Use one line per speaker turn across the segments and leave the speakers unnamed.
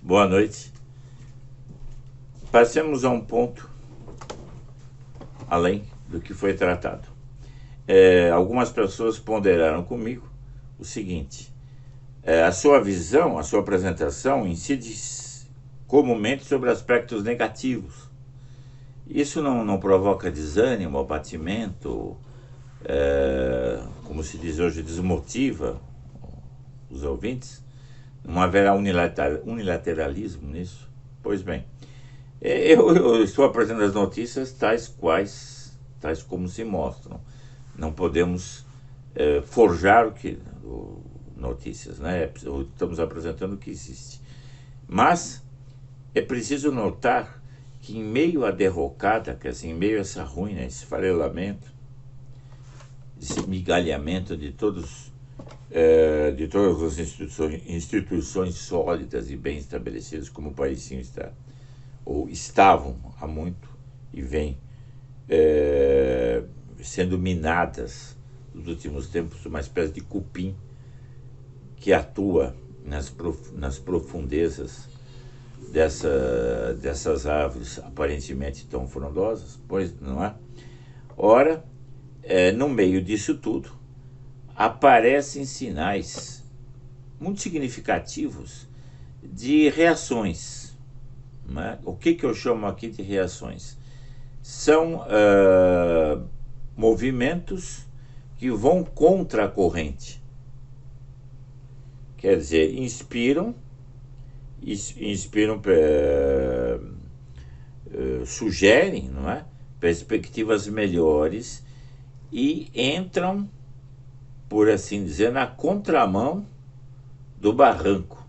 Boa noite. Passemos a um ponto além do que foi tratado. Algumas pessoas ponderaram comigo o seguinte: a sua visão, a sua apresentação incide comumente sobre aspectos negativos. Isso não provoca desânimo, abatimento, como se diz hoje, desmotiva os ouvintes? Não haverá unilateralismo nisso? Pois bem, eu estou apresentando as notícias tais como se mostram. Não podemos forjar notícias, né? Estamos apresentando o que existe. Mas é preciso notar que em meio à derrocada, quer dizer, em meio a essa ruína, esse farelamento, esse migalhamento de todas as instituições sólidas e bem estabelecidas, como o paísinho está, ou estavam há muito e vêm sendo minadas nos últimos tempos, uma espécie de cupim que atua nas profundezas dessas árvores aparentemente tão frondosas, pois não é? Ora, no meio disso tudo, aparecem sinais muito significativos de reações. Né? O que eu chamo aqui de reações? São movimentos que vão contra a corrente. Quer dizer, inspiram sugerem, não é? Perspectivas melhores e entram, por assim dizer, na contramão do barranco.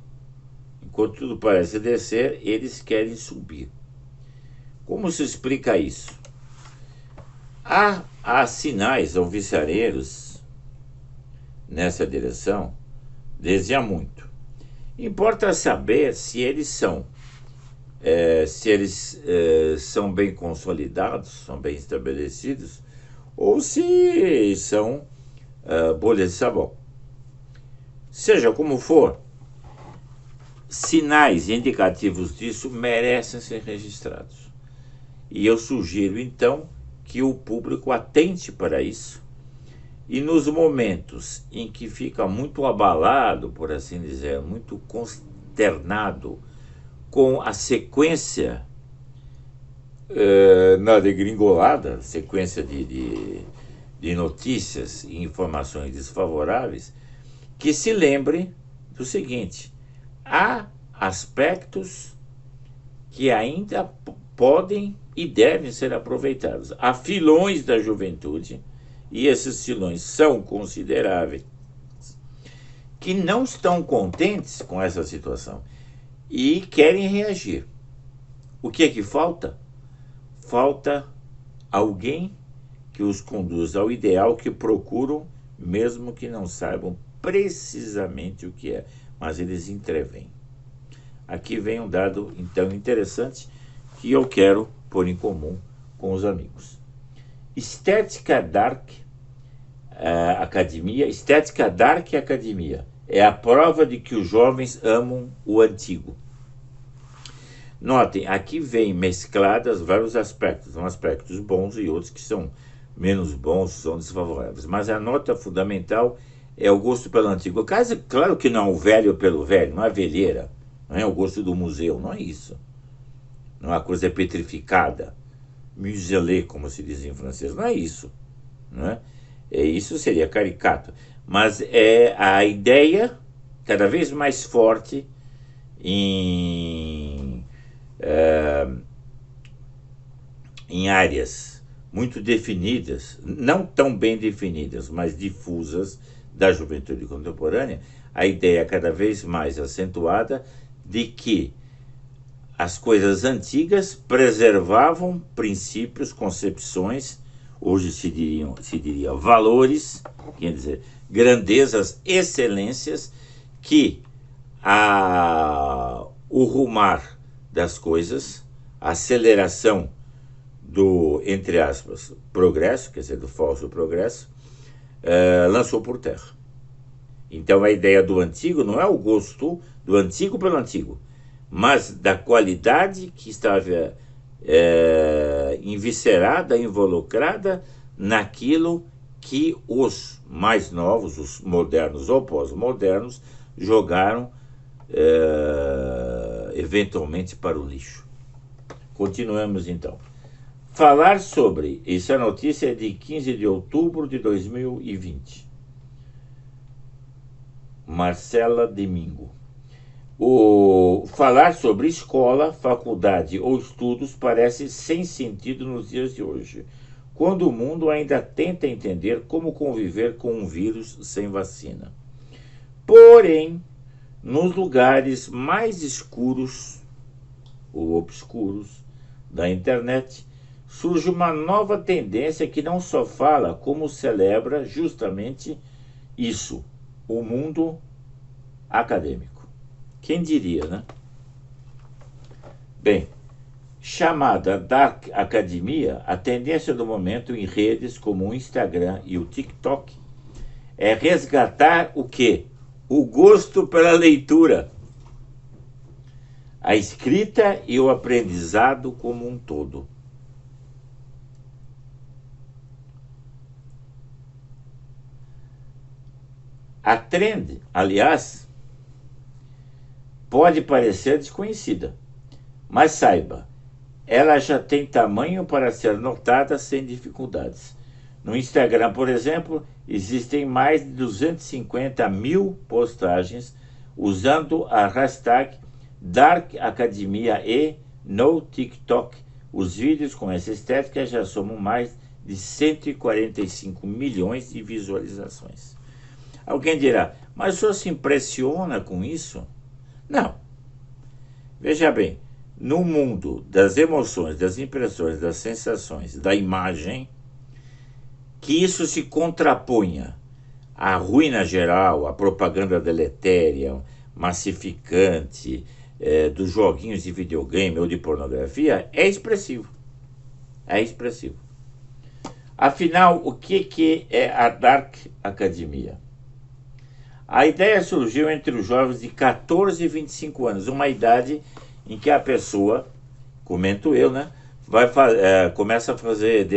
Enquanto tudo parece descer, eles querem subir. Como se explica isso? Há sinais alvissareiros nessa direção desde há muito. Importa saber se eles são bem consolidados, são bem estabelecidos, ou se são bolhas de sabão. Seja como for, sinais indicativos disso merecem ser registrados. E eu sugiro, então, que o público atente para isso e nos momentos em que fica muito abalado, por assim dizer, muito consternado com a sequência na degringolada, sequência de notícias e informações desfavoráveis, que se lembre do seguinte: há aspectos que ainda podem e devem ser aproveitados. Há filões da juventude, e esses filões são consideráveis, que não estão contentes com essa situação e querem reagir. O que é que falta? Falta alguém que os conduza ao ideal que procuram, mesmo que não saibam precisamente o que é, mas eles entrevêm. Aqui vem um dado, então, interessante que eu quero pôr em comum com os amigos. Estética Dark Academia é a prova de que os jovens amam o antigo. Notem, aqui vem mescladas vários aspectos, são aspectos bons e outros que são menos bons, são desfavoráveis. Mas a nota fundamental é o gosto pelo antigo. Claro que não é o velho pelo velho, não é a velheira, não é o gosto do museu, não é isso. Não é a coisa petrificada, muselé, como se diz em francês, não é isso. Não é? Isso seria caricato. Mas é a ideia cada vez mais forte em áreas muito definidas, não tão bem definidas, mas difusas da juventude contemporânea, a ideia cada vez mais acentuada de que as coisas antigas preservavam princípios, concepções, hoje se diria valores, quer dizer, grandezas, excelências, que o rumar das coisas, a aceleração do, entre aspas, progresso, quer dizer, do falso progresso, lançou por terra. Então a ideia do antigo não é o gosto do antigo pelo antigo, mas da qualidade que estava inviscerada, involucrada naquilo que os mais novos, os modernos ou pós-modernos, jogaram eventualmente para o lixo. Continuamos então. Falar sobre, essa notícia é de 15 de outubro de 2020. Marcela Domingo. Falar sobre escola, faculdade ou estudos parece sem sentido nos dias de hoje, quando o mundo ainda tenta entender como conviver com um vírus sem vacina. Porém, nos lugares mais escuros ou obscuros da internet, surge uma nova tendência que não só fala, como celebra justamente isso, o mundo acadêmico. Quem diria, né? Bem, chamada Dark Academia, a tendência do momento em redes como o Instagram e o TikTok é resgatar o quê? O gosto pela leitura, a escrita e o aprendizado como um todo. A trend, aliás, pode parecer desconhecida, mas saiba, ela já tem tamanho para ser notada sem dificuldades. No Instagram, por exemplo, existem mais de 250 mil postagens usando a hashtag Dark Academia e no TikTok. Os vídeos com essa estética já somam mais de 145 milhões de visualizações. Alguém dirá, mas o senhor se impressiona com isso? Não. Veja bem, no mundo das emoções, das impressões, das sensações, da imagem, que isso se contraponha à ruína geral, à propaganda deletéria, massificante, dos joguinhos de videogame ou de pornografia, é expressivo. É expressivo. Afinal, o que é a Dark Academia? A ideia surgiu entre os jovens de 14 e 25 anos, uma idade em que a pessoa, comento eu, né, começa a fazer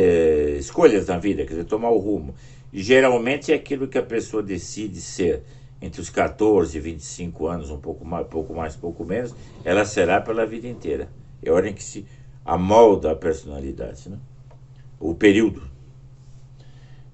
escolhas na vida, quer dizer, tomar o rumo. E geralmente é aquilo que a pessoa decide ser entre os 14 e 25 anos, um pouco mais, pouco menos, ela será pela vida inteira. É a hora em que se amolda a personalidade, né? O período.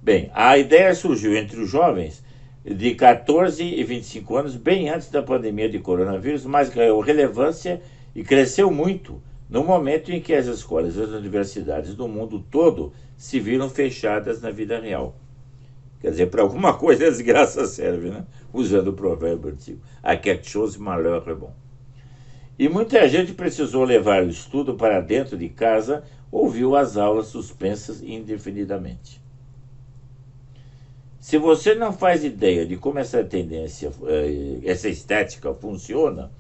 Bem, a ideia surgiu entre os jovens de 14 e 25 anos, bem antes da pandemia de coronavírus, mas ganhou relevância e cresceu muito no momento em que as escolas e as universidades do mundo todo se viram fechadas na vida real. Quer dizer, para alguma coisa a desgraça serve, né? Usando o provérbio antigo. A quelque chose malheur est bon. E muita gente precisou levar o estudo para dentro de casa ou viu as aulas suspensas indefinidamente. Se você não faz ideia de como essa tendência, essa estética funciona,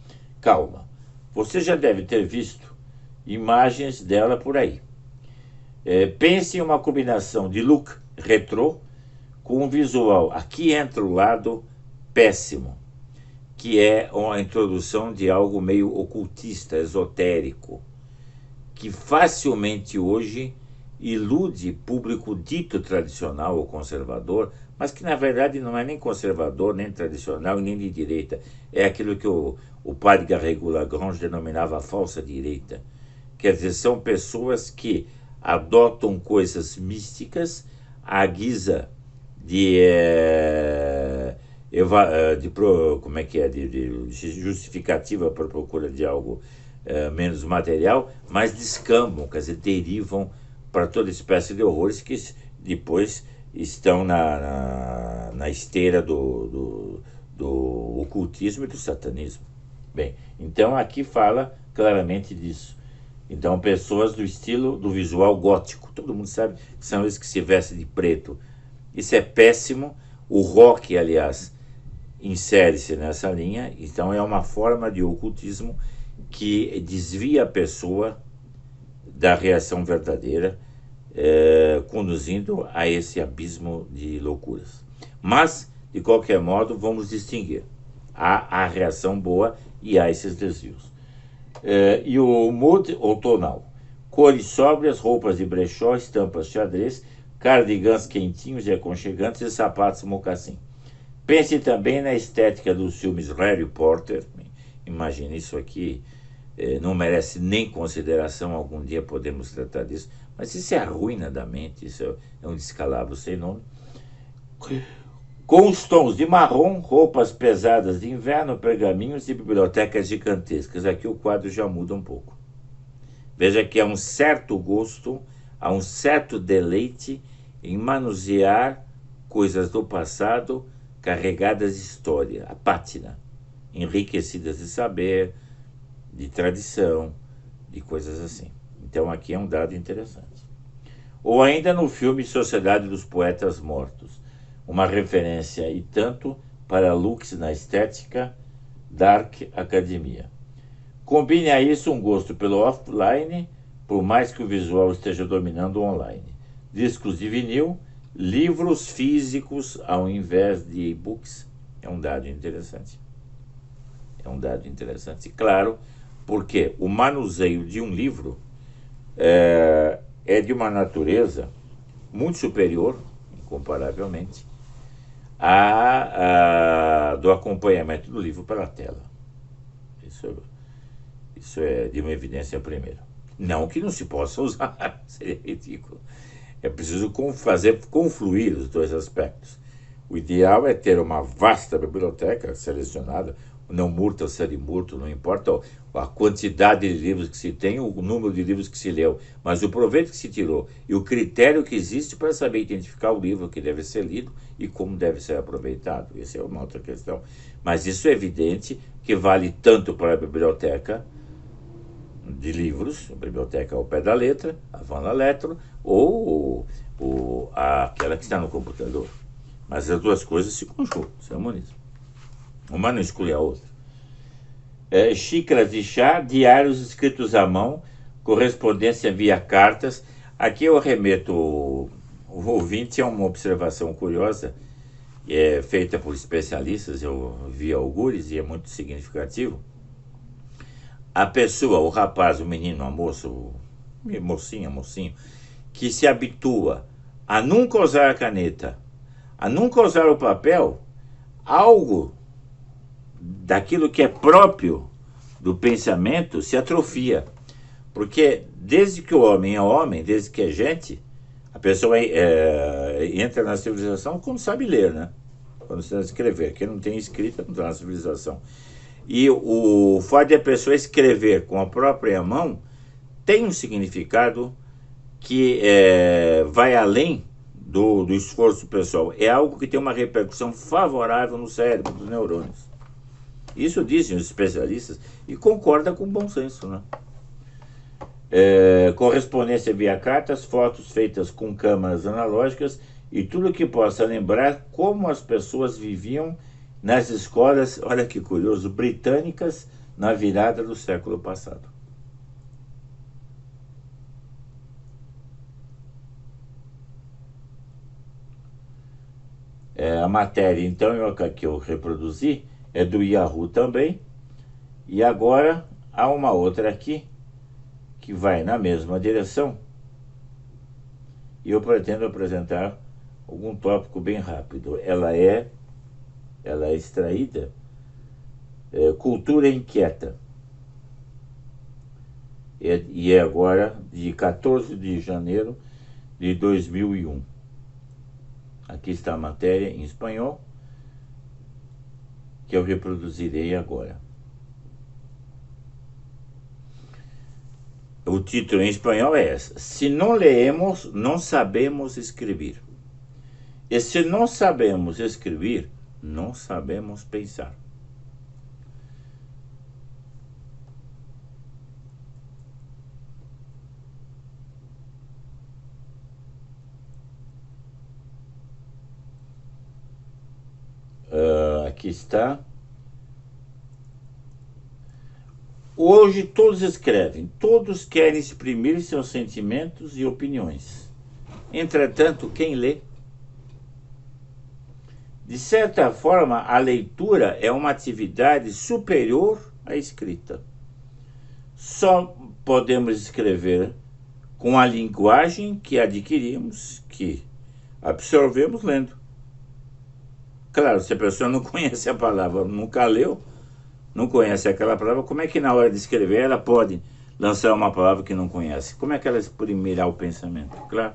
calma. Você já deve ter visto imagens dela por aí. Pense em uma combinação de look retrô com um visual. Aqui entra o lado péssimo, que é uma introdução de algo meio ocultista, esotérico, que facilmente hoje ilude público dito tradicional ou conservador, mas que na verdade não é nem conservador, nem tradicional, nem de direita. É aquilo que o padre Garrigou-Lagrange denominava a falsa direita. Quer dizer, são pessoas que adotam coisas místicas à guisa de justificativa para a procura de algo menos material, mas descambam, quer dizer, derivam para toda espécie de horrores que depois estão na esteira do ocultismo e do satanismo. Bem, então aqui fala claramente disso. Então, pessoas do estilo do visual gótico, todo mundo sabe que são esses que se vestem de preto. Isso é péssimo. O rock, aliás, insere-se nessa linha. Então é uma forma de ocultismo que desvia a pessoa da reação verdadeira, conduzindo a esse abismo de loucuras. Mas, de qualquer modo, vamos distinguir. Há a reação boa e há esses desvios. E o mood outonal. Cores sóbrias, roupas de brechó, estampas xadrez, cardigans quentinhos e aconchegantes e sapatos mocassim. Pense também na estética dos filmes Harry Potter. Imagine isso aqui, não merece nem consideração, algum dia podemos tratar disso, mas isso é a ruína da mente, isso é um descalabro sem nome. Com os tons de marrom, roupas pesadas de inverno, pergaminhos e bibliotecas gigantescas. Aqui o quadro já muda um pouco. Veja que há um certo gosto, há um certo deleite em manusear coisas do passado carregadas de história, a pátina, enriquecidas de saber, de tradição, de coisas assim. Então aqui é um dado interessante. Ou ainda no filme Sociedade dos Poetas Mortos, uma referência e tanto para looks na estética Dark Academia. Combine a isso um gosto pelo offline, por mais que o visual esteja dominando o online. Discos de vinil, livros físicos ao invés de e-books. É um dado interessante. É um dado interessante. Claro, porque o manuseio de um livro é de uma natureza muito superior, incomparavelmente, do acompanhamento do livro pela tela. Isso é de uma evidência primeira. Não que não se possa usar, seria ridículo. É preciso fazer confluir os dois aspectos. O ideal é ter uma vasta biblioteca selecionada, não murta, serimurto, não importa a quantidade de livros que se tem, o número de livros que se leu, mas o proveito que se tirou e o critério que existe para saber identificar o livro que deve ser lido e como deve ser aproveitado. Essa é uma outra questão. Mas isso é evidente que vale tanto para a biblioteca de livros, a biblioteca ao pé da letra, a Van la Lettre, ou aquela que está no computador. Mas as duas coisas se conjugam, se harmonizam. Uma não exclui a outra. Xícaras de chá, diários escritos à mão, correspondência via cartas. Aqui eu remeto o ouvinte a uma observação curiosa, feita por especialistas, eu vi algures e é muito significativo. A pessoa, o rapaz, o menino, a moça, mocinho, que se habitua a nunca usar a caneta, a nunca usar o papel, algo daquilo que é próprio do pensamento se atrofia. Porque desde que o homem é homem, desde que é gente, a pessoa entra na civilização quando sabe ler, né? Quando sabe escrever. Quem não tem escrita não está na civilização. E o fato de a pessoa escrever com a própria mão tem um significado que vai além do esforço pessoal. É algo que tem uma repercussão favorável no cérebro, dos neurônios. Isso dizem os especialistas e concorda com o bom senso, né? Correspondência via cartas, fotos feitas com câmeras analógicas e tudo que possa lembrar como as pessoas viviam nas escolas, olha que curioso, britânicas na virada do século passado. A matéria, então, que eu reproduzi, é do Yahoo também. E agora há uma outra aqui, que vai na mesma direção. E eu pretendo apresentar algum tópico bem rápido. Ela é extraída, Cultura Inquieta. E é agora de 14 de janeiro de 2001. Aqui está a matéria em espanhol, que eu reproduzirei agora. O título em espanhol é esse: Se não leemos, não sabemos escrever. E se não sabemos escrever, não sabemos pensar. Aqui está. Hoje todos escrevem, todos querem exprimir seus sentimentos e opiniões. Entretanto, quem lê? De certa forma, a leitura é uma atividade superior à escrita. só podemos escrever com a linguagem que adquirimos, que absorvemos lendo. Claro, se a pessoa não conhece a palavra, nunca leu, não conhece aquela palavra, como é que na hora de escrever ela pode lançar uma palavra que não conhece? Como é que ela pode mirar o pensamento? Claro.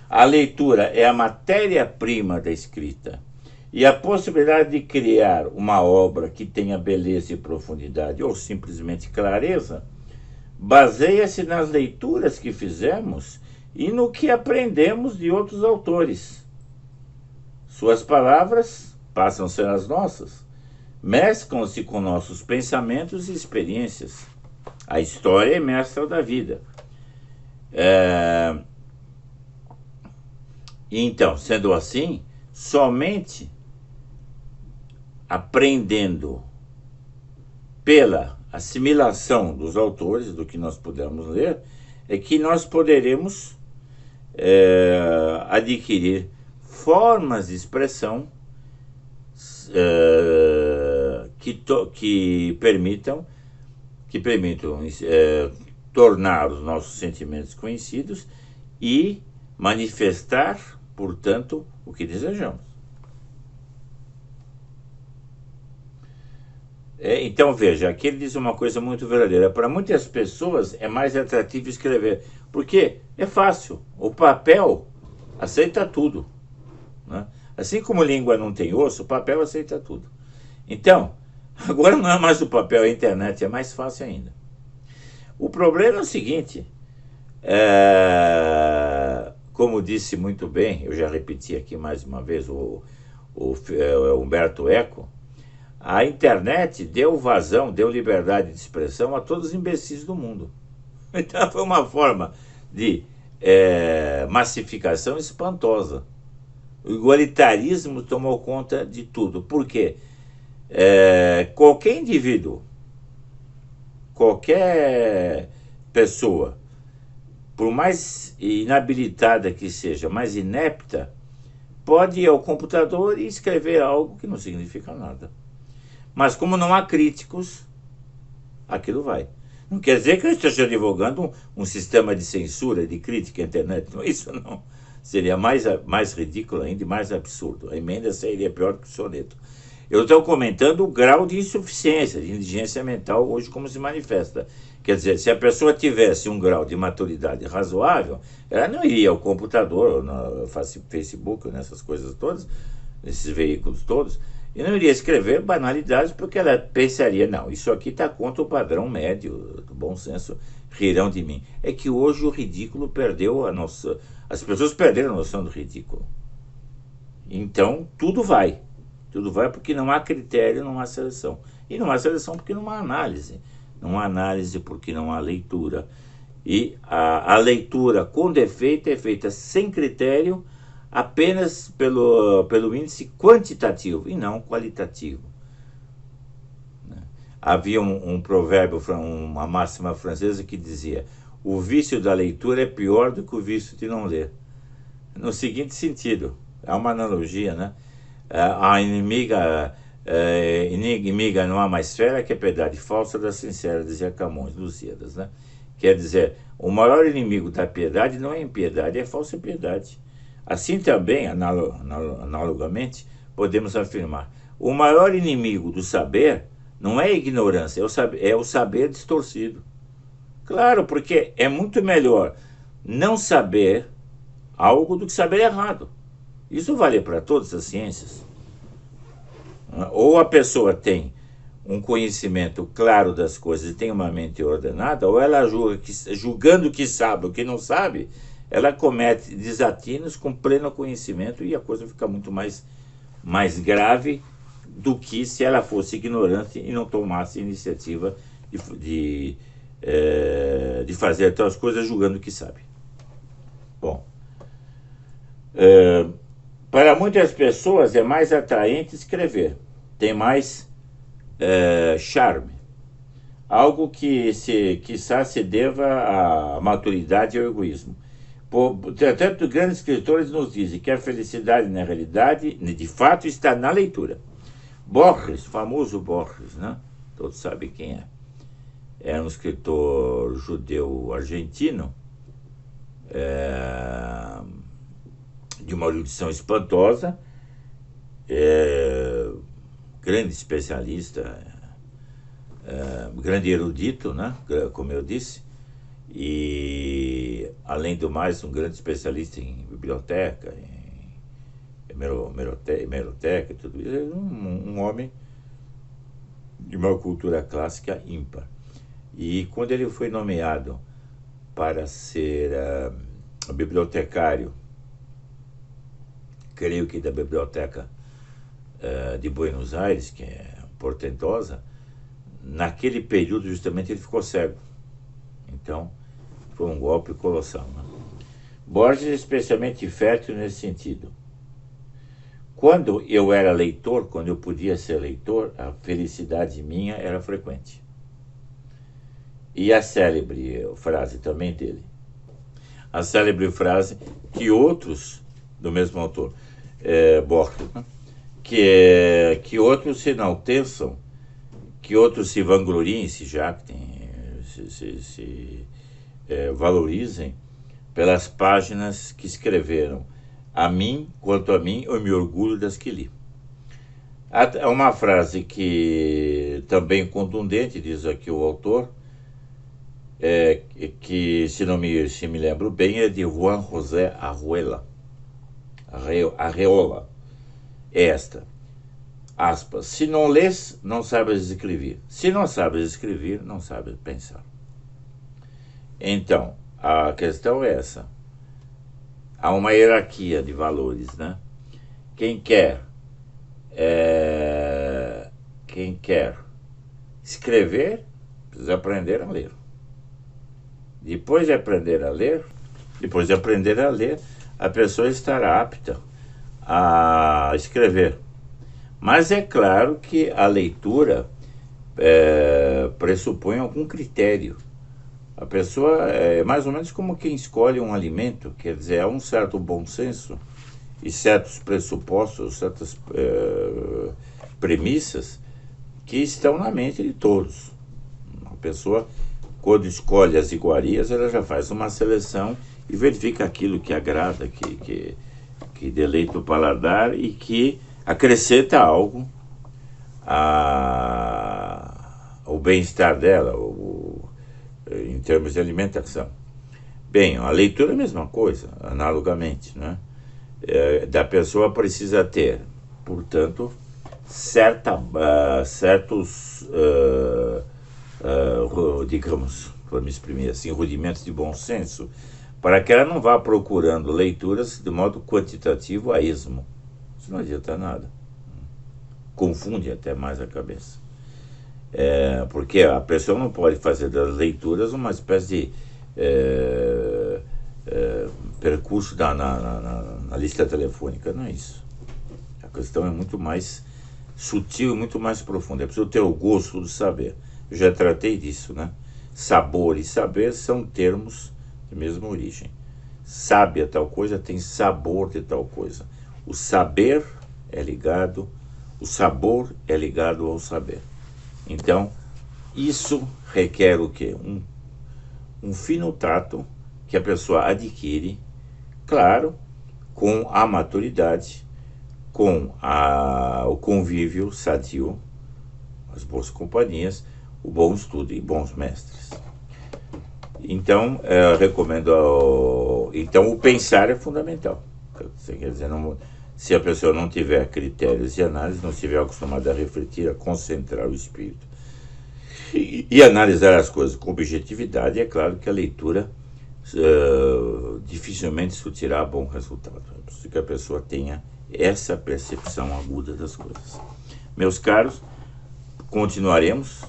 A leitura é a matéria-prima da escrita. E a possibilidade de criar uma obra que tenha beleza e profundidade, ou simplesmente clareza, baseia-se nas leituras que fizemos e no que aprendemos de outros autores. Suas palavras passam a ser as nossas, mesclam-se com nossos pensamentos e experiências. A história é mestra da vida. Então, sendo assim, somente aprendendo pela assimilação dos autores, do que nós pudermos ler, é que nós poderemos adquirir formas de expressão que permitam tornar os nossos sentimentos conhecidos e manifestar, portanto, o que desejamos. Então veja, aqui ele diz uma coisa muito verdadeira. Para muitas pessoas é mais atrativo escrever, porque é fácil, o papel aceita tudo, né? Assim como língua não tem osso, o papel aceita tudo. Então, agora não é mais o papel, a internet é mais fácil ainda. O problema é o seguinte, como disse muito bem, eu já repeti aqui mais uma vez, o Humberto Eco, a internet deu vazão, deu liberdade de expressão a todos os imbecis do mundo. Então foi uma forma de massificação espantosa. O igualitarismo tomou conta de tudo. Por quê? Qualquer indivíduo, qualquer pessoa, por mais inabilitada que seja, mais inepta, pode ir ao computador e escrever algo que não significa nada. Mas como não há críticos, aquilo vai. Não quer dizer que eu esteja divulgando um sistema de censura, de crítica à internet. Não, isso não. Seria mais ridículo ainda e mais absurdo. A emenda seria pior que o soneto. Eu estou comentando o grau de insuficiência, de indigência mental hoje como se manifesta. Quer dizer, se a pessoa tivesse um grau de maturidade razoável, ela não iria ao computador, ou no Facebook, ou nessas coisas todas, nesses veículos todos, e não iria escrever banalidades, porque ela pensaria, não, isso aqui está contra o padrão médio do bom senso, rirão de mim. É que hoje o ridículo perdeu a nossa... As pessoas perderam a noção do ridículo. Então, tudo vai porque não há critério, não há seleção. E não há seleção porque não há análise. Não há análise porque não há leitura. E a leitura com defeito é feita sem critério, apenas pelo índice quantitativo e não qualitativo. Havia um provérbio, uma máxima francesa que dizia: o vício da leitura é pior do que o vício de não ler. No seguinte sentido, há uma analogia, né? A inimiga não há mais fera que a piedade falsa da sincera, dizia Camões, Lusíadas, né? Quer dizer, o maior inimigo da piedade não é a impiedade, é a falsa piedade. Assim também, analogamente, podemos afirmar, o maior inimigo do saber não é a ignorância, é o saber distorcido. Claro, porque é muito melhor não saber algo do que saber errado. Isso vale para todas as ciências. Ou a pessoa tem um conhecimento claro das coisas e tem uma mente ordenada, ou ela julgando que sabe o que não sabe, ela comete desatinos com pleno conhecimento e a coisa fica muito mais grave do que se ela fosse ignorante e não tomasse iniciativa de fazer até as coisas julgando que sabe. Bom, para muitas pessoas é mais atraente escrever, tem mais charme, algo que quiçá se deva à maturidade e ao egoísmo. Portanto, grandes escritores nos dizem que a felicidade, na realidade, de fato, está na leitura. Borges, famoso Borges, né? Todos sabem quem é. era um escritor judeu argentino, de uma erudição espantosa, grande especialista, grande erudito, né, como eu disse, e além do mais um grande especialista em biblioteca, em hemeroteca e tudo isso, um homem de uma cultura clássica ímpar. E quando ele foi nomeado para ser bibliotecário, creio que da biblioteca de Buenos Aires, que é portentosa, naquele período justamente ele ficou cego. Então foi um golpe colossal, né? Borges é especialmente fértil nesse sentido. Quando eu era leitor, quando eu podia ser leitor, a felicidade minha era frequente. E a célebre frase também dele, a célebre frase que outros, do mesmo autor, Borges, né? que outros se enalteçam, que outros se vangloriem, se jactem, se valorizem pelas páginas que escreveram. A mim, quanto a mim, eu me orgulho das que li. Há uma frase que também contundente, diz aqui o autor, que se me lembro bem, é de Juan José Arreola. É esta, aspas: se não lês, não sabes escrever. Se não sabes escrever, não sabes pensar. Então, a questão é essa. Há uma hierarquia de valores, né? Quem quer escrever, precisa aprender a ler. Depois de aprender a ler, a pessoa estará apta a escrever. Mas é claro que a leitura pressupõe algum critério. A pessoa é mais ou menos como quem escolhe um alimento, quer dizer, há um certo bom senso e certos pressupostos, certas premissas que estão na mente de todos. A pessoa, quando escolhe as iguarias, ela já faz uma seleção e verifica aquilo que agrada, que deleita o paladar e que acrescenta algo ao bem-estar dela, em termos de alimentação. Bem, a leitura é a mesma coisa, analogamente, né? Da pessoa precisa ter, portanto, certos, digamos, para me exprimir assim, rudimentos de bom senso, para que ela não vá procurando leituras de modo quantitativo a esmo. Isso não adianta nada. Confunde até mais a cabeça. Porque a pessoa não pode fazer das leituras uma espécie de percurso na lista telefônica. Não é isso. A questão é muito mais sutil e muito mais profunda. É preciso ter o gosto do saber. Eu já tratei disso, né? Sabor e saber são termos de mesma origem. Sabe a tal coisa, tem sabor de tal coisa. O saber o sabor é ligado ao saber. Então, isso requer o quê? Um fino tato que a pessoa adquire, claro, com a maturidade, com o convívio sadio, as boas companhias, o bom estudo e bons mestres. Então, recomendo... Então, o pensar é fundamental. Quer dizer, se a pessoa não tiver critérios de análise, não estiver acostumada a refletir, a concentrar o espírito e analisar as coisas com objetividade, é claro que a leitura dificilmente surtirá bom resultado. É preciso que a pessoa tenha essa percepção aguda das coisas. Meus caros, continuaremos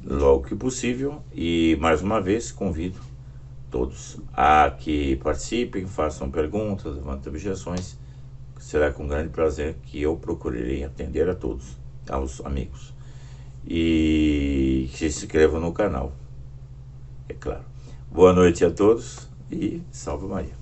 logo que possível e, mais uma vez, convido todos a que participem, façam perguntas, levantem objeções. Será com grande prazer que eu procurarei atender a todos, aos amigos. E que se inscrevam no canal, é claro. Boa noite a todos e salve Maria.